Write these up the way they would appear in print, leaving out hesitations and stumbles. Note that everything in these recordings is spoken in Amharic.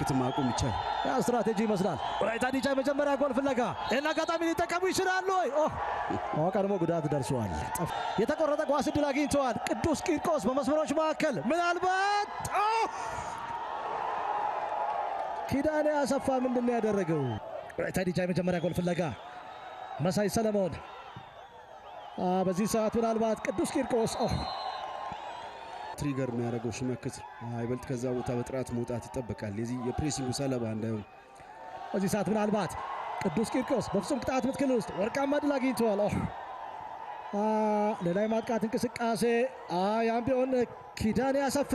ምልክት ማቆም ይቻላል። ያ ስትራቴጂ ይመስላል። ወላይታ ዲቻ መጀመሪያ ጎል ፍለጋ እና አጋጣሚ ሊጠቀሙ ይችላሉ ወይ? ቀድሞ ጉዳት ደርሷል። የተቆረጠ ኳስ ዕድል አግኝተዋል። ቅዱስ ቂርቆስ በመስመሮች መካከል ምናልባት ኪዳኔ አሰፋ ምንድነው ያደረገው? ወላይታ ዲቻ የመጀመሪያ ጎል ፍለጋ መሳይ ሰለሞን በዚህ ሰዓት ምናልባት ቅዱስ ቂርቆስ ትሪገር የሚያደርገው ሽመክት አይበልጥ ከዛ ቦታ በጥራት መውጣት ይጠበቃል። የዚህ የፕሬሲንጉ ሰለባ እንዳይሆን በዚህ ሰዓት ምናልባት ቅዱስ ቂርቆስ በፍጹም ቅጣት ምት ክልል ውስጥ ወርቃማ ድል አግኝተዋል። ሌላ የማጥቃት እንቅስቃሴ ያም ቢሆን ኪዳኔ አሰፋ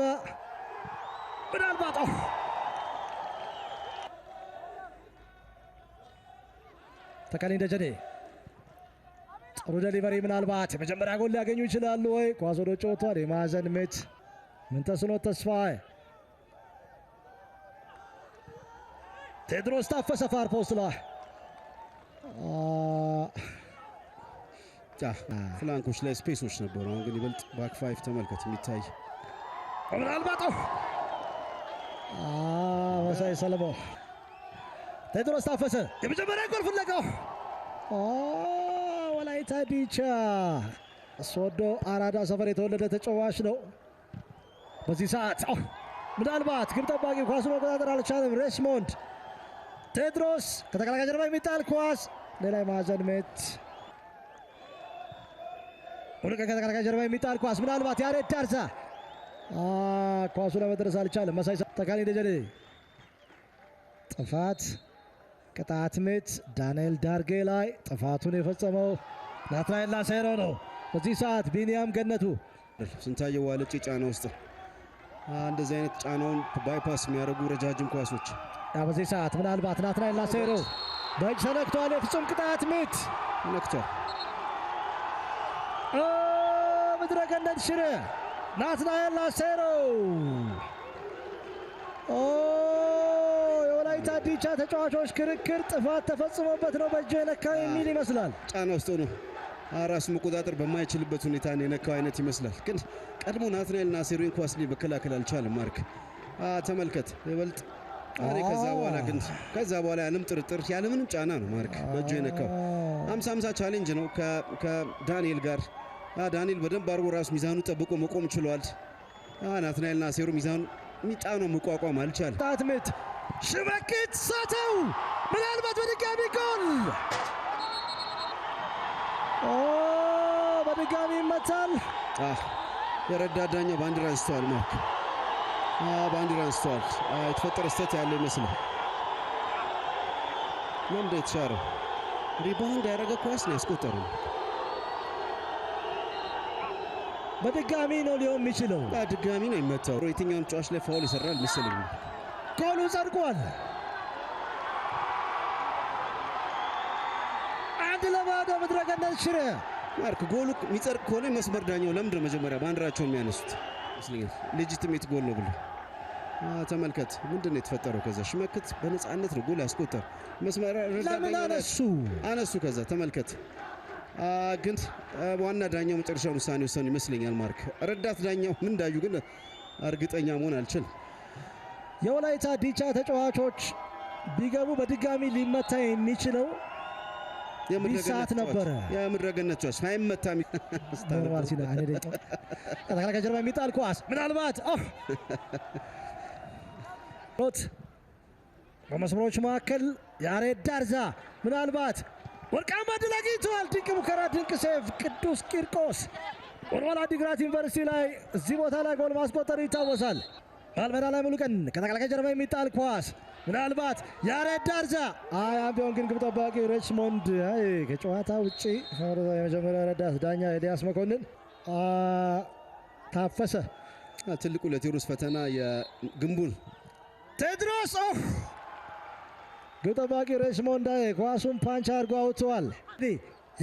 ምናልባት ተካልኝ ደጀኔ ጥሩ ዴሊቨሪ ምናልባት የመጀመሪያ ጎል ሊያገኙ ይችላሉ ወይ? ኳስ ወደ ውጭ ወጥቷል። የማዕዘን ምት ምንተስኖት ተስፋዬ ቴድሮስ ታፈሰ ፋር ፖስት ላይ ፍላንኮች ላይ ስፔሶች ነበሩ። አሁን ግን ይበልጥ ባክ ፋይቭ ተመልከት የሚታይ ምናልባት መሳይ ሰለሞን ቴድሮስ ታፈሰ የመጀመሪያ ጎል ፍለጋው ወላይታ ዲቻ ሶዶ አራዳ ሰፈር የተወለደ ተጫዋች ነው። በዚህ ሰዓት ምናልባት ግብ ጠባቂ ኳሱን መቆጣጠር አልቻለም። ሬስሞንድ ቴድሮስ ከተከላካይ ጀርባ የሚጣል ኳስ ሌላ የማዕዘን ምት ከተከላካይ ጀርባ የሚጣል ኳስ ምናልባት ያሬድ ዳርዛ ኳሱ ለመድረስ አልቻለም። መሳይ ተካልኝ ደጀኔ ጥፋት ቅጣት ምት ዳንኤል ዳርጌ ላይ ጥፋቱን የፈጸመው ናትናኤል ላሴሮ ነው። በዚህ ሰዓት ቢኒያም ገነቱ ስንታየው ዋለጭ ጫና ውስጥ እንደዚህ አይነት ጫናውን ባይፓስ የሚያደርጉ ረጃጅም ኳሶች በዚህ ሰዓት ምናልባት ናትናኤል ላሴሮ በእጅ ተነክቷል። የፍጹም ቅጣት ምት ነክቷል። ምድረ ገነት ሽረ ናትናኤል ላሴሮ የወላይታ ዲቻ ተጫዋቾች ክርክር ጥፋት ተፈጽሞበት ነው በእጁ የነካው የሚል ይመስላል። ጫና ውስጥ ነው ራሱ መቆጣጠር በማይችልበት ሁኔታ የነካው አይነት ይመስላል። ግን ቀድሞ ናትናኤል ላሴሮን ኳስ መከላከል አልቻለም። ማርክ ተመልከት ይበልጥ ከዛ በኋላ ያለም ጥርጥር ያለምንም ጫና ነው ማርክ በእጁ የነካው። 50-50 ቻሌንጅ ነው ከዳንኤል ጋር። ዳንኤል በደንብ አድርጎ ራሱ ሚዛኑ ጠብቆ መቆም ችሏል። ናትናኤል ላሴሮ ሚዛኑ ሚጣነው መቋቋም አልቻለም። ቅጣት ምት ሽመክት ሳተው ምናልባት በድጋሚ ጎል በድጋሚ ይመታል። የረዳት ዳኛው ባንዲራ አንስተዋል። ማርክ ባንዲራ አንስተዋል። የተፈጠረ ስህተት ያለ ይመስላል። ለምደ የተሻረው ሪባውንድ ያደረገ ኳስ ነው ያስቆጠረው። በድጋሚ ነው ሊሆን የሚችለው። ድጋሚ ነው ይመታው። የትኛውም ጨዋታ ላይ ፋውል ይሰራል መሰለኝ። ጎሉ ጸድቋል። 1-0 ምድረ ገነት ሽረ። ማርክ ጎሉ የሚጸድቅ ከሆነ መስመር ዳኛው ለምንድን ነው መጀመሪያ ባንዲራቸውን የሚያነሱት? ይመስለኛል ሌጂቲሜት ጎል ነው ብሎ ተመልከት። ምንድን ነው የተፈጠረው? ከዛ ሽመክት በነፃነት ነው ጎል ያስቆጠር። መስመር ለምን አነሱ? ከዛ ተመልከት ግን ዋና ዳኛው መጨረሻውን ውሳኔ ወሰኑ ይመስለኛል። ማርክ ረዳት ዳኛው ምን እንዳዩ ግን እርግጠኛ መሆን አልችልም። የወላይታ ዲቻ ተጫዋቾች ቢገቡ በድጋሚ ሊመታ የሚችለው ሰዓት ነበረ። የምድረገነት ኳስ ሳይመታም ኖርማል ሲል ከተከላካይ ጀርባ የሚጣል ኳስ ምናልባት በመስመሮች መካከል ያሬድ ዳርዛ ምናልባት ወርቃማ ድል አግኝተዋል። ድንቅ ሙከራ፣ ድንቅ ሴቭ ቅዱስ ቂርቆስ ወልዋሎ ዓዲግራት ዩኒቨርሲቲ ላይ እዚህ ቦታ ላይ ጎል ማስቆጠር ይታወሳል። ባልሜዳ ላይ ሙሉቀን ከተከላካይ ጀርባ የሚጣል ኳስ ምናልባት ያሬድ ዳርዛ ያም ቢሆን ግን ግብ ጠባቂ ሬችሞንድ ከጨዋታ ውጪ የመጀመሪያ ረዳት ዳኛ ኤልያስ መኮንን ታፈሰ። ትልቁ ለቴዎድሮስ ፈተና የግንቡን ቴድሮስ ግብ ጠባቂ ሬችሞንድ ኳሱን ፓንች አድርጎ አውጥተዋል።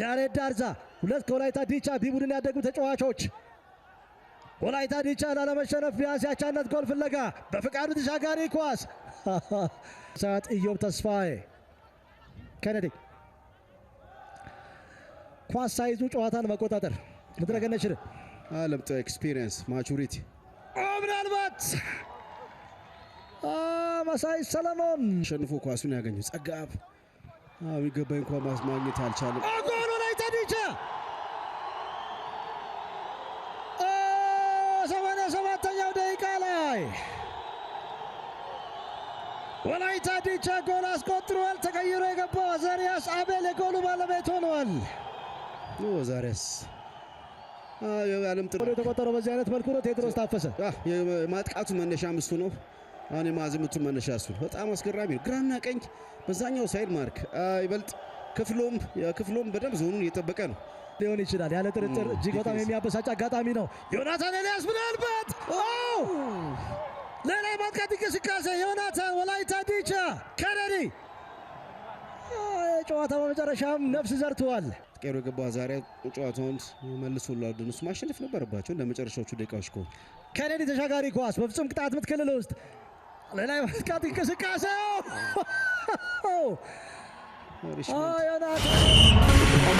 ያሬድ ዳርዛ ሁለት ከወላይታ ዲቻ ቢ ቡድን ያደጉ ተጫዋቾች ወላይታ ዲቻ ላለመሸነፍ ቢያንስ ያቻነት ጎል ፍለጋ በፍቃዱ ተሻጋሪ ኳስ ሰዓት ኢዮብ ተስፋዬ ከነዲ ኳስ ሳይዙ ጨዋታን መቆጣጠር ምድረገነት ሽረ አለምጠ ኤክስፒሪየንስ ማቹሪቲ ምናልባት መሳይ ሰለሞን ሸንፎ ኳሱን ያገኘው ጸጋብ የሚገባኝ እንኳን ማግኘት አልቻለም። ጎል ወላይታ ዲቻ 87ኛው ደቂቃ ላይ ወላይታ ዲቻ ጎል አስቆጥሯል። ተቀይሮ የገባው አዛሪያስ አቤል የጎሉ ባለቤት ሆኗል። አዛሪያስ የዓለም ጥሩ የተቆጠረው በዚህ አይነት መልኩ ነው። ቴድሮስ ታፈሰ የማጥቃቱ መነሻ ምስቱ ነው። አሁን የማዝምቱ መነሻ እሱ በጣም አስገራሚ ነው። ግራና ቀኝ በዛኛው ሳይድ ማርክ ይበልጥ ክፍሎም በደንብ ዞኑን እየጠበቀ ነው ሊሆን ይችላል። ያለ ጥርጥር እጅግ በጣም የሚያበሳጭ አጋጣሚ ነው። ዮናታን ኤልያስ ምናልባት ሌላ የማጥቃት እንቅስቃሴ ዮናታን ወላይታ ዲቻ ከነዲ ጨዋታ በመጨረሻም ነፍስ ዘርተዋል። ቀይሮ የገባው ዛሬ ጨዋታውን መልሶላል። እነሱ ማሸነፍ ነበረባቸው ለመጨረሻዎቹ ደቂቃዎች ከሆነ ከነዲ ተሻጋሪ ኳስ በፍጹም ቅጣት ምት ክልል ውስጥ ሌላ የማጥቃት እንቅስቃሴ ዮናታን